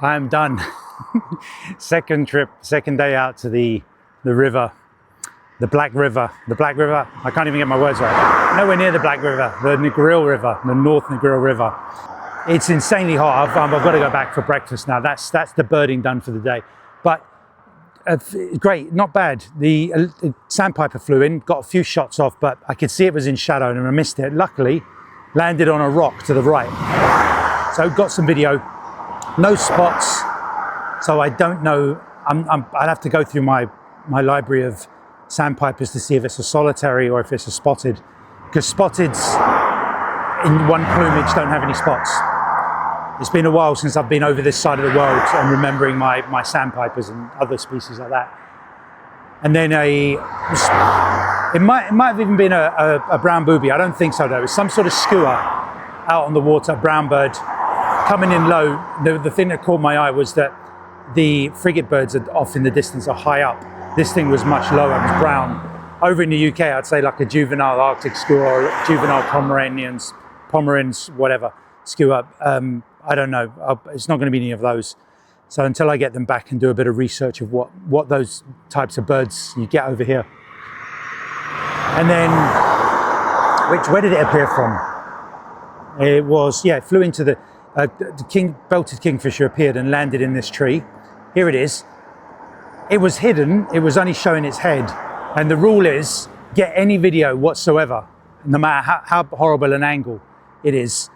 I am done. Second trip, second day out to the river, the Black River. The Black River, I can't even get my words right. Nowhere near the Black River, the Negril River, the North Negril River. It's insanely hot. I've got to go back for breakfast now. That's the birding done for the day. But great, not bad. The sandpiper flew in, got a few shots off, but I could see it was in shadow and I missed it. Luckily, landed on a rock to the right. So got some video, no spots. So I don't know, I'd have to go through my library of sandpipers to see if it's a solitary or if it's a spotted, because spotteds in one plumage don't have any spots. It's been a while since I've been over this side of the world and remembering my sandpipers and other species like that. And then it might have even been a brown booby. I don't think so though. It's some sort of skua out on the water, brown bird, coming in low. The thing that caught my eye was that the frigate birds off in the distance are high up. This thing was much lower, it was brown. Over in the UK, I'd say like a juvenile Arctic skua or juvenile Pomeranians, whatever, skua. I don't know, it's not going to be any of those. So until I get them back and do a bit of research of what those types of birds you get over here. And then, where did it appear from? It was, yeah, it flew into the belted kingfisher appeared and landed in this tree. Here it is. It was hidden, it was only showing its head. And the rule is, get any video whatsoever, no matter how horrible an angle it is,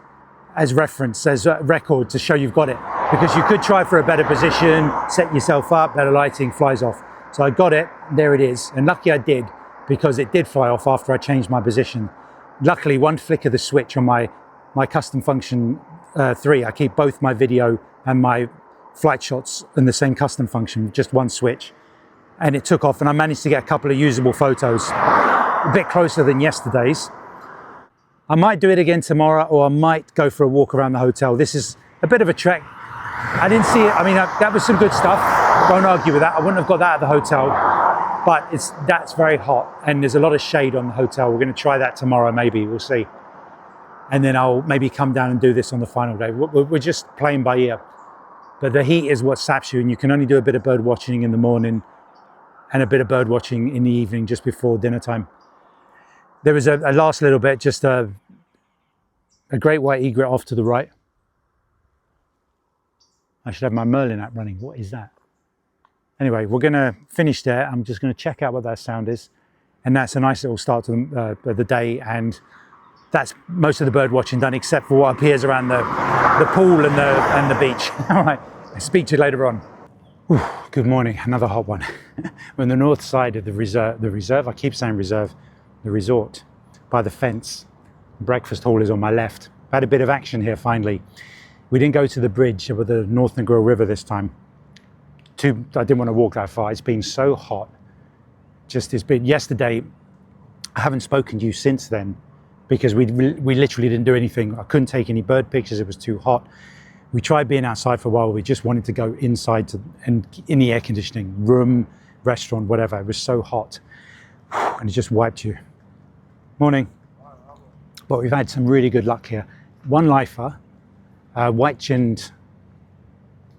as reference, as a record to show you've got it. Because you could try for a better position, set yourself up, better lighting, flies off. So I got it, there it is. And lucky I did, because it did fly off after I changed my position. Luckily, one flick of the switch on my custom function 3, I keep both my video and my flight shots in the same custom function, just one switch. And it took off and I managed to get a couple of usable photos, a bit closer than yesterday's. I might do it again tomorrow, or I might go for a walk around the hotel. This is a bit of a trek. I didn't see it, I mean, that was some good stuff. Won't argue with that. I wouldn't have got that at the hotel, but that's very hot and there's a lot of shade on the hotel. We're gonna try that tomorrow, maybe, we'll see. And then I'll maybe come down and do this on the final day. We're just playing by ear. But the heat is what saps you, and you can only do a bit of bird watching in the morning and a bit of bird watching in the evening just before dinner time. There was a last little bit, just a great white egret off to the right. I should have my Merlin app running. What is that? Anyway, we're gonna finish there. I'm just gonna check out what that sound is. And that's a nice little start to the day. And that's most of the bird watching done, except for what appears around the pool and the beach. All right, I'll speak to you later on. Ooh, good morning, another hot one. We're on the north side of the reserve, I keep saying reserve, the resort, by the fence. Breakfast hall is on my left. Had a bit of action here finally. We didn't go to the bridge over the North Negril River this time. I didn't want to walk that far, it's been so hot. It's been, yesterday, I haven't spoken to you since then, because we literally didn't do anything. I couldn't take any bird pictures, it was too hot. We tried being outside for a while, we just wanted to go inside and in the air conditioning, room, restaurant, whatever. It was so hot, and it just wiped you. Morning. But we've had some really good luck here. One lifer, white-chinned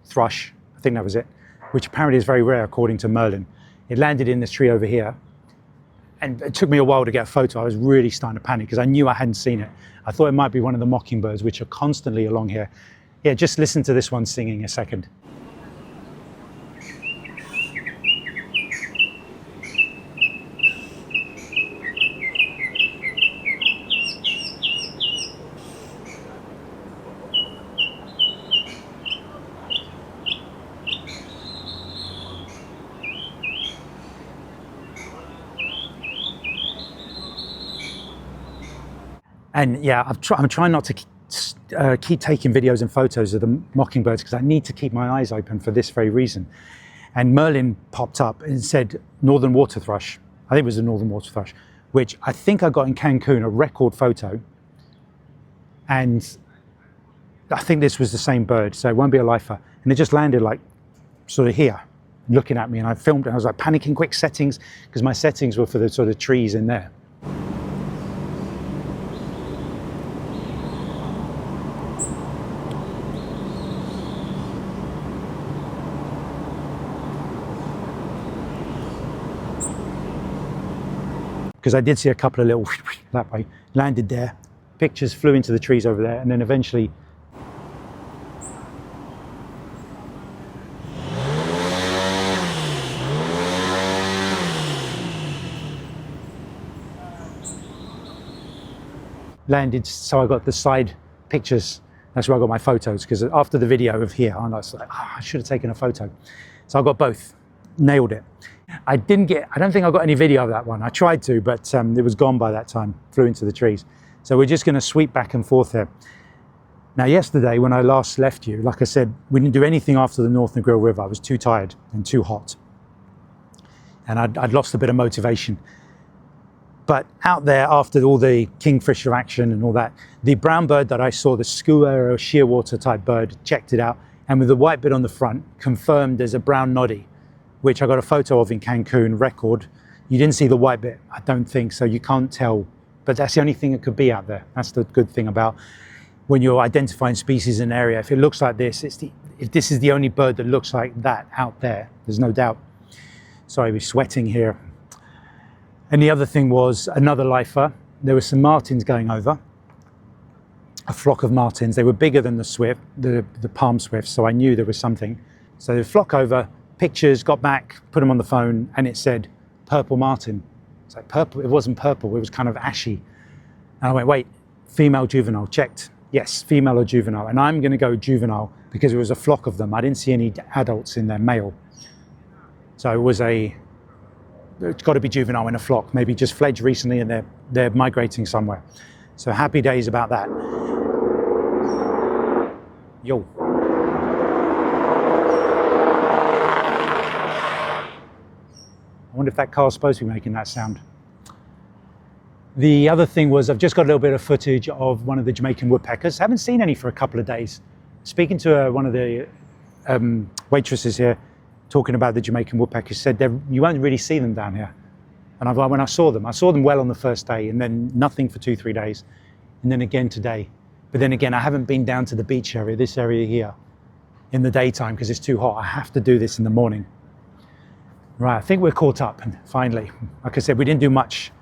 thrush, I think that was it, which apparently is very rare according to Merlin. It landed in this tree over here. And it took me a while to get a photo. I was really starting to panic because I knew I hadn't seen it. I thought it might be one of the mockingbirds, which are constantly along here. Yeah, just listen to this one singing a second. And yeah, I'm trying not to keep taking videos and photos of the mockingbirds because I need to keep my eyes open for this very reason. And Merlin popped up and said northern water thrush. I think it was a northern water thrush, which I think I got in Cancun, a record photo. And I think this was the same bird, so it won't be a lifer. And it just landed like sort of here, looking at me, and I filmed it. I was like panicking, quick settings, because my settings were for the sort of trees in there. because I did see a couple of little that way, landed there, pictures flew into the trees over there, and then eventually landed, so I got the side pictures. That's where I got my photos, because after the video of here, I was like, oh, I should have taken a photo. So I got both, nailed it. I don't think I got any video of that one. I tried to, but it was gone by that time, flew into the trees. So we're just gonna sweep back and forth here. Now yesterday, when I last left you, like I said, we didn't do anything after the North Negril River. I was too tired and too hot. And I'd lost a bit of motivation. But out there, after all the kingfisher action and all that, the brown bird that I saw, the skua or shearwater type bird, checked it out, and with the white bit on the front, confirmed there's a brown noddy, which I got a photo of in Cancun, record. You didn't see the white bit, I don't think, so you can't tell, but that's the only thing that could be out there. That's the good thing about when you're identifying species in an area. If it looks like this, if this is the only bird that looks like that out there, there's no doubt. Sorry, we're sweating here. And the other thing was another lifer. There were some martins going over, a flock of martins. They were bigger than the swift, the palm swifts, so I knew there was something. So they flock over, pictures, got back, put them on the phone, and it said purple martin. It's like purple, it wasn't purple, it was kind of ashy. And I went, wait, female juvenile, checked. Yes, female or juvenile. And I'm gonna go juvenile because it was a flock of them. I didn't see any adults in there, male. So it's got to be juvenile in a flock, maybe just fledged recently and they're migrating somewhere. So happy days about that. Yo. I wonder if that car's supposed to be making that sound. The other thing was I've just got a little bit of footage of one of the Jamaican woodpeckers. Haven't seen any for a couple of days. Speaking to one of the waitresses here, talking about the Jamaican woodpeckers, said you won't really see them down here. And when I saw them well on the first day, and then nothing for 2-3 days, and then again today. But then again, I haven't been down to the beach area, this area here, in the daytime because it's too hot. I have to do this in the morning. Right, I think we're caught up, and finally, like I said, we didn't do much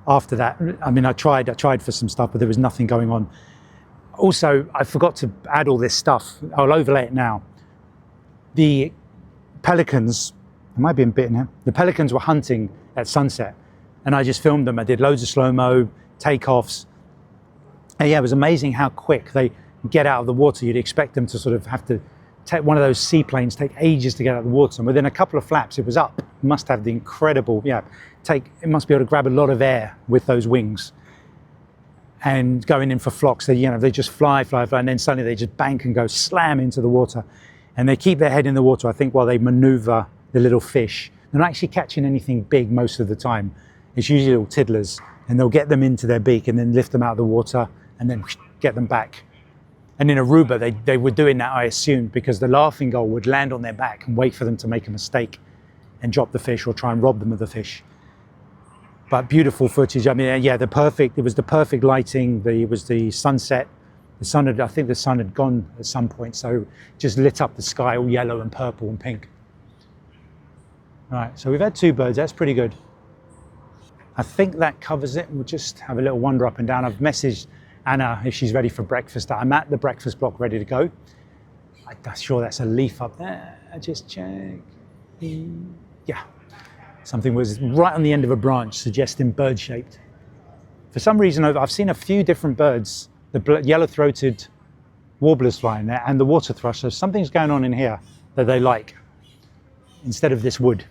after that. I mean, I tried for some stuff, but there was nothing going on. Also, I forgot to add all this stuff. I'll overlay it now. The pelicans, I might be bitten here. The pelicans were hunting at sunset, and I just filmed them. I did loads of slow-mo, takeoffs. And yeah, it was amazing how quick they get out of the water. You'd expect them to sort of have to take one of those seaplanes, take ages to get out of the water. And within a couple of flaps, it was up. It must have the incredible, it must be able to grab a lot of air with those wings. And going in for flocks, they just fly, and then suddenly they just bank and go slam into the water. And they keep their head in the water, I think, while they maneuver the little fish. They're not actually catching anything big most of the time. It's usually little tiddlers, and they'll get them into their beak and then lift them out of the water and then get them back. And in Aruba, they were doing that, I assumed, because the laughing gull would land on their back and wait for them to make a mistake and drop the fish or try and rob them of the fish. But beautiful footage. I mean, yeah, it was the perfect lighting. It was the sunset. I think the sun had gone at some point, so just lit up the sky all yellow and purple and pink. All right, so we've had 2 birds, that's pretty good. I think that covers it. We'll just have a little wander up and down. I've messaged Anna if she's ready for breakfast. I'm at the breakfast block ready to go. I'm sure that's a leaf up there. I just check. Yeah, something was right on the end of a branch suggesting bird-shaped. For some reason, I've seen a few different birds, the yellow-throated warblers flying there and the water thrush. So something's going on in here that they like instead of this wood.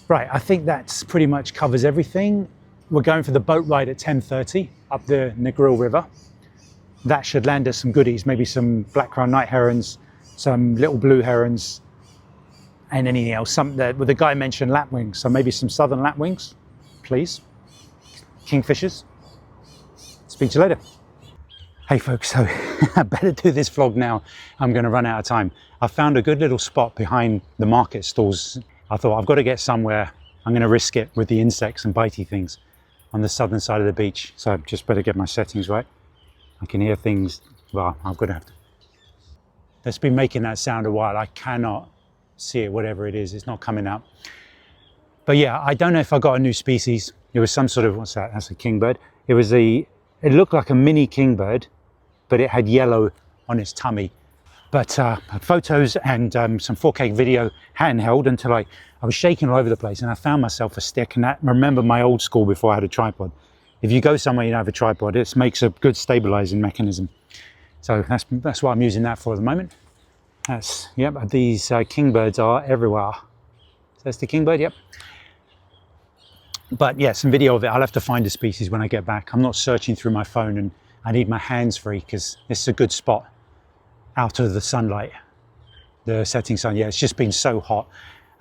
Right, I think that's pretty much covers everything. We're going for the boat ride at 10:30 up the Negril River. That should land us some goodies, maybe some black-crowned night herons, some little blue herons, and anything else. The guy mentioned lapwings, so maybe some southern lapwings, please. Kingfishers. Speak to you later. Hey folks, so I better do this vlog now. I'm going to run out of time. I found a good little spot behind the market stalls. I thought I've got to get somewhere. I'm going to risk it with the insects and bitey things on the southern side of the beach. So I just better get my settings right. I can hear things. Well, I'm going to have to. That's been making that sound a while. I cannot see it, whatever it is. It's not coming out. But yeah, I don't know if I got a new species. It was some sort of, what's that? That's a kingbird. It looked like a mini kingbird, but it had yellow on its tummy. But photos and some 4K video handheld until I was shaking all over the place, and I found myself a stick. And that, remember my old school before I had a tripod. If you go somewhere you don't have a tripod, it makes a good stabilizing mechanism. So that's what I'm using that for at the moment. Yep, these kingbirds are everywhere. So that's the kingbird, yep. But yeah, some video of it. I'll have to find a species when I get back. I'm not searching through my phone, and I need my hands free because this is a good spot out of the sunlight, the setting sun. Yeah, it's just been so hot.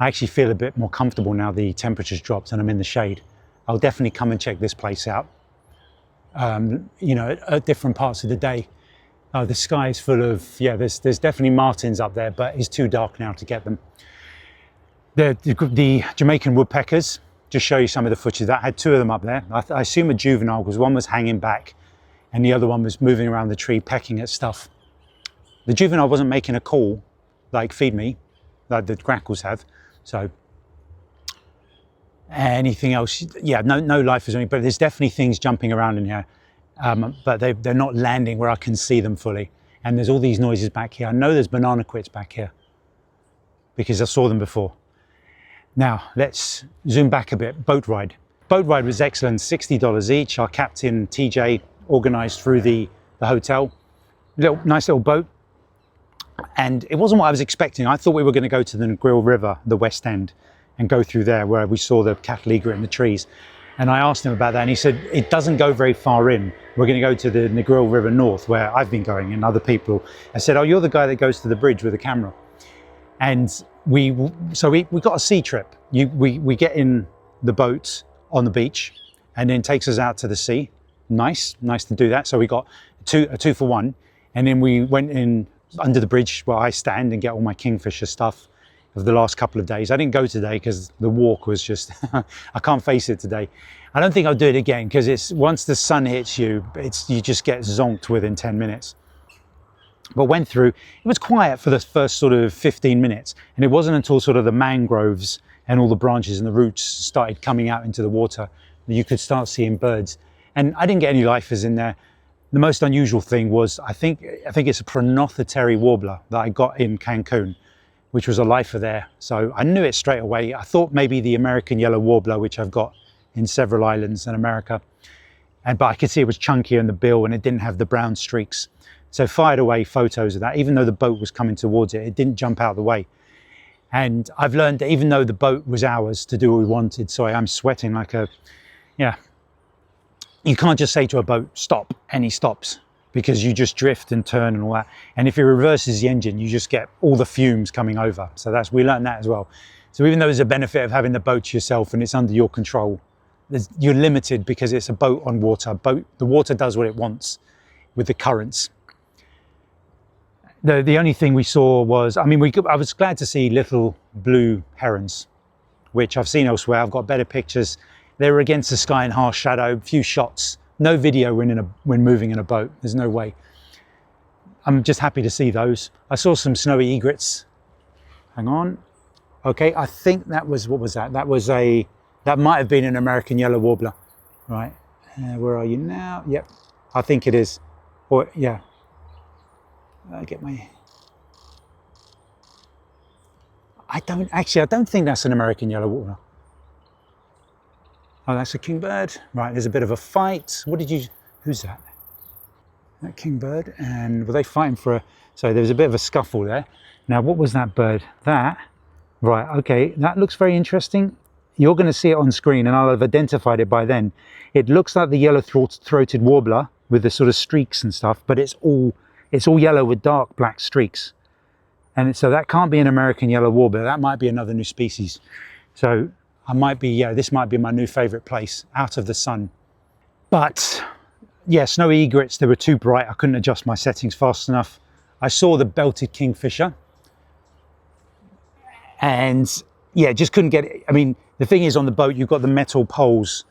I actually feel a bit more comfortable now the temperature's dropped and I'm in the shade. I'll definitely come and check this place out, you know, at different parts of the day. The sky is full of, yeah, there's definitely martins up there, but it's too dark now to get them. The Jamaican woodpeckers, just show you some of the footage. That had two of them up there. I assume a juvenile, because one was hanging back and the other one was moving around the tree pecking at stuff. The juvenile wasn't making a call like feed me, like the grackles have. So anything else, yeah, no life is on it, but there's definitely things jumping around in here. But they're not landing where I can see them fully. And there's all these noises back here. I know there's banana quits back here because I saw them before. Now let's zoom back a bit. Boat ride. Boat ride was excellent, $60 each. Our captain TJ organized through the hotel. Nice little boat. And it wasn't what I was expecting. I thought we were going to go to the Negril River, the West End, and go through there where we saw the cattle egret in the trees. And I asked him about that, and he said it doesn't go very far in. We're going to go to the Negril River North, where I've been going, and other people. I said, oh, you're the guy that goes to the bridge with the camera. And we got a sea trip. We get in the boat on the beach, and then takes us out to the sea. Nice to do that. So we got a two for one, and then we went in under the bridge where I stand and get all my kingfisher stuff of the last couple of days. I didn't go today because the walk was just, I can't face it today. I don't think I'll do it again because it's once the sun hits you, you just get zonked within 10 minutes. But went through, it was quiet for the first sort of 15 minutes. And it wasn't until sort of the mangroves and all the branches and the roots started coming out into the water that you could start seeing birds. And I didn't get any lifers in there. The most unusual thing was, I think it's a pronothotary warbler that I got in Cancun, which was a lifer there. So I knew it straight away. I thought maybe the American yellow warbler, which I've got in several islands in America. But I could see it was chunkier in the bill and it didn't have the brown streaks. So fired away photos of that. Even though the boat was coming towards it, it didn't jump out of the way. And I've learned that even though the boat was ours to do what we wanted, so I'm sweating like a, yeah. You can't just say to a boat, stop, and he stops, because you just drift and turn and all that. And if it reverses the engine, you just get all the fumes coming over. So we learned that as well. So even though there's a benefit of having the boat to yourself and it's under your control, you're limited because it's a boat on water. The water does what it wants with the currents. The only thing we saw was, I was glad to see little blue herons, which I've seen elsewhere. I've got better pictures. They were against the sky in harsh shadow, few shots, no video when moving in a boat. There's no way. I'm just happy to see those. I saw some snowy egrets. Hang on. Okay, I think that was, what was that? That might have been an American yellow warbler. Right, where are you now? Yep, I think it is. Or, yeah. I don't think that's an American yellow warbler. Oh, that's a kingbird. Right, there's a bit of a fight. Who's that? That kingbird. And were they fighting for so there was a bit of a scuffle there. Now, what was that bird? Right, okay, that looks very interesting. You're going to see it on screen and I'll have identified it by then. It looks like the yellow-throated warbler with the sort of streaks and stuff, but it's all yellow with dark black streaks. And so that can't be an American yellow warbler. That might be another new species. So this might be my new favorite place, out of the sun. But yeah, snowy egrets, they were too bright. I couldn't adjust my settings fast enough. I saw the belted kingfisher and yeah, just couldn't get it. I mean, the thing is on the boat, you've got the metal poles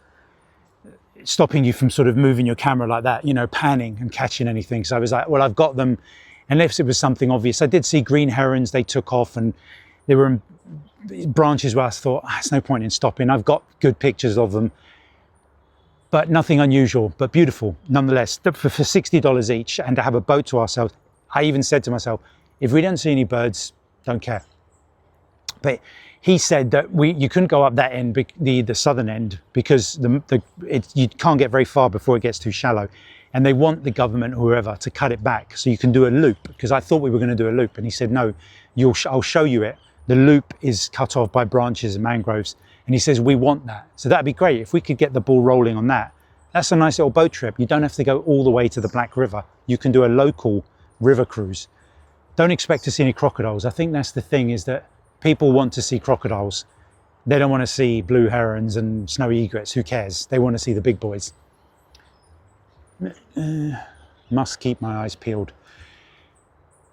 stopping you from sort of moving your camera like that, panning and catching anything. So I was like, well, I've got them unless it was something obvious. I did see green herons, they took off, and They were in branches where I thought, there's no point in stopping. I've got good pictures of them, but nothing unusual, but beautiful nonetheless. For $60 each, and to have a boat to ourselves, I even said to myself, if we don't see any birds, don't care. But he said that you couldn't go up that end, the southern end, because you can't get very far before it gets too shallow. And they want the government or whoever to cut it back so you can do a loop, because I thought we were going to do a loop. And he said, no, I'll show you it. The loop is cut off by branches and mangroves. And he says, we want that. So that'd be great if we could get the ball rolling on that. That's a nice little boat trip. You don't have to go all the way to the Black River. You can do a local river cruise. Don't expect to see any crocodiles. I think that's the thing, is that people want to see crocodiles. They don't want to see blue herons and snowy egrets. Who cares? They want to see the big boys. Must keep my eyes peeled.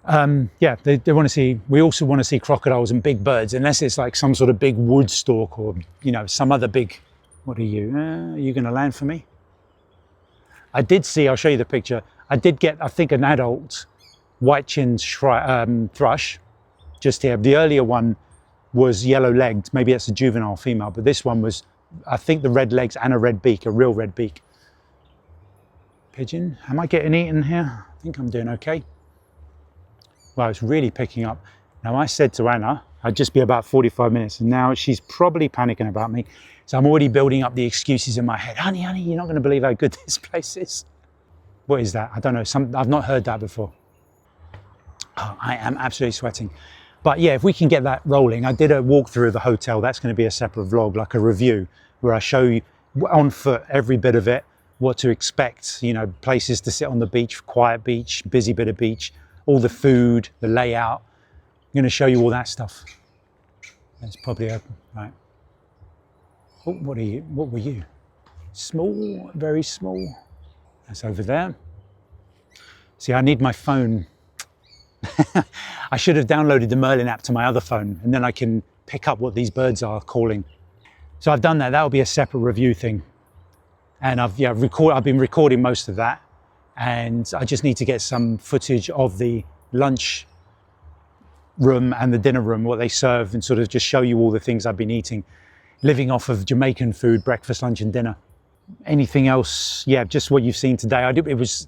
Yeah, they want to see, we also want to see crocodiles and big birds, unless it's like some sort of big wood stork or, you know, some other big, what are you going to land for me? I did see, I'll show you the picture. I did get, I think, an adult white-chinned thrush just here. The earlier one was yellow-legged. Maybe that's a juvenile female, but this one was, I think, the red legs and a red beak, a real red beak. Pigeon, am I getting eaten here? I think I'm doing okay. Well, it's really picking up. Now, I said to Anna, I'd just be about 45 minutes, and now she's probably panicking about me. So I'm already building up the excuses in my head. Honey, you're not going to believe how good this place is. What is that? I don't know. I've not heard that before. Oh, I am absolutely sweating. But yeah, if we can get that rolling, I did a walkthrough of the hotel. That's going to be a separate vlog, like a review, where I show you on foot every bit of it, what to expect, you know, places to sit on the beach, quiet beach, busy bit of beach, all the food, the layout. I'm going to show you all that stuff. It's probably open, right? Oh, what are you? What were you? Small, very small. That's over there. See, I need my phone. I should have downloaded the Merlin app to my other phone, and then I can pick up what these birds are calling. So I've done that. That'll be a separate review thing. And I've been recording most of that, and I just need to get some footage of the lunch room and the dinner room, what they serve, and sort of just show you all the things I've been eating, living off of Jamaican food, breakfast, lunch and dinner. Anything else? Yeah, just what you've seen today.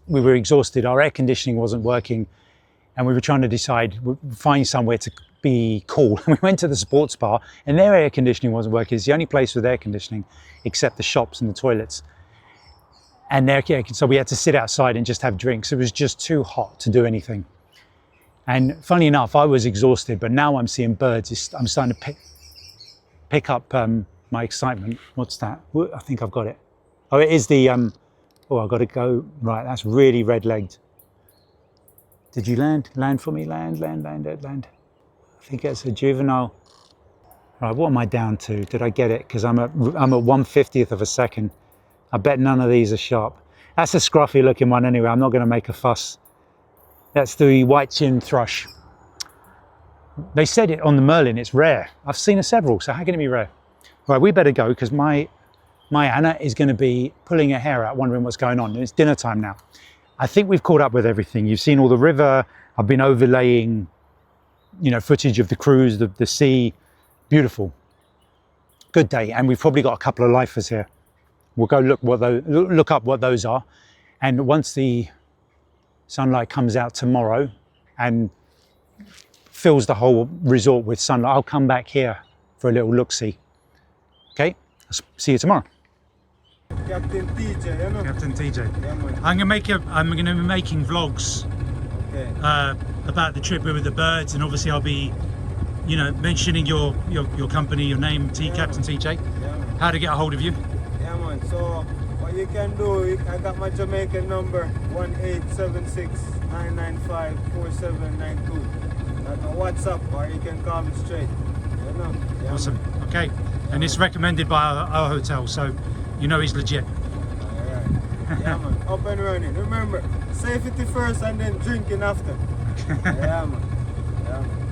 We were exhausted. Our air conditioning wasn't working, and we were trying to decide, find somewhere to be cool. We went to the sports bar, and their air conditioning wasn't working. It's the only place with air conditioning, except the shops and the toilets. And so we had to sit outside and just have drinks. It was just too hot to do anything. And funny enough, I was exhausted, but now I'm seeing birds. I'm starting to pick up my excitement. What's that? I think I've got it. Oh, it is the, oh, I've got to go. Right, that's really red-legged. Did you land? Land for me? Land. I think it's a juvenile. Right, what am I down to? Did I get it? Because I'm at 1/50th of a second. I bet none of these are sharp. That's a scruffy looking one anyway. I'm not going to make a fuss. That's the white-chinned thrush. They said it on the Merlin, it's rare. I've seen several, so how can it be rare? Right, we better go, because my Anna is going to be pulling her hair out, wondering what's going on. And it's dinner time now. I think we've caught up with everything. You've seen all the river. I've been overlaying, you know, footage of the cruise, the sea. Beautiful. Good day. And we've probably got a couple of lifers here. We'll go look up what those are. And once the sunlight comes out tomorrow and fills the whole resort with sunlight, I'll come back here for a little look-see. Okay, I'll see you tomorrow. Captain TJ, you know? Captain TJ. Yeah, I'm gonna be making vlogs about the trip with the birds, and obviously I'll be, you know, mentioning your company, your name, Captain TJ. Yeah, how to get a hold of you. Yeah, man. So what you can do, I got my Jamaican number 1-876-995-4792. That's a WhatsApp, or you can call me straight. You know? Yeah, awesome. Man. Okay, and it's recommended by our hotel, so you know he's legit. Alright. Yeah, man. Up and running. Remember, safety first and then drinking after. Yeah, man. Yeah, man.